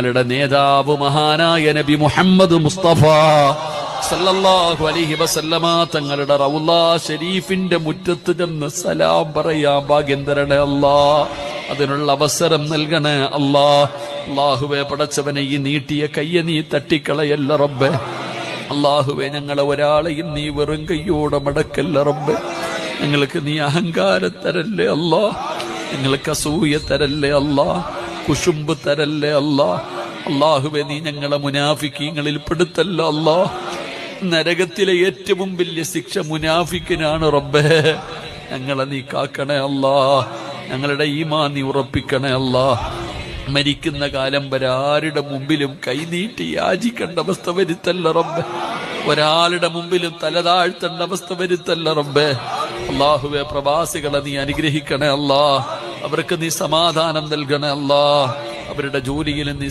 ഞങ്ങളുടെ നേതാവ് മഹാനായ നബി മുഹമ്മദ് മുസ്തഫ സല്ലല്ലാഹു അലൈഹി വസല്ലമ തങ്ങളുടെ റൗള ഷരീഫിന്റെ മുറ്റത്ത് ചെന്ന് സലാം പറയാൻ ഭാഗ്യം തരണേ അല്ലാ. അതിനുള്ള അവസരം നൽകണേ അല്ലാ. അല്ലാഹുവേ, പടച്ചവനെ ഈ നീട്ടിയ കയ്യെ നീ തട്ടിക്കളയല്ല റബ്ബേ. അല്ലാഹുവേ, ഞങ്ങളെ ഒരാളെയും നീ വെറും കയ്യോടെ മടക്കല്ല റബ്ബേ. ഞങ്ങൾക്ക് നീ അഹങ്കാരം തരല്ലേ അല്ലാ. ഞങ്ങൾക്ക് അസൂയ തരല്ലേ അല്ലാ. കുശുമ്പ് തരല്ലേ അല്ലാ. അല്ലാഹുവേ, നീ ഞങ്ങളെ മുനാഫിക്കീങ്ങളിൽ പെടുത്തല്ല അല്ലാ. നരകത്തിലെ ഏറ്റവും വലിയ ശിക്ഷ മുനാഫിക്കിനാണ് റബ്ബേ. ഞങ്ങളെ നീ കാക്കണേ അല്ലാ. ഞങ്ങളുടെ ഈമാൻ നീ ഉറപ്പിക്കണേ അല്ലാ. മരിക്കുന്ന കാലം വരെ ആരുടെ മുമ്പിലും കൈനീട്ടി യാചിക്കേണ്ട അവസ്ഥ വരുത്തല്ല റബ്ബേ. ഒരാളുടെ മുമ്പിലും തലതാഴ്ത്തേണ്ട അവസ്ഥ വരുത്തല്ല റബ്ബേ. അല്ലാഹുവേ, പ്രവാസികളെ നീ അനുഗ്രഹിക്കണേ അല്ലാ. അവർക്ക് നീ സമാധാനം നൽകണേ അല്ലാ. അവരുടെ ജോലിയിൽ നീ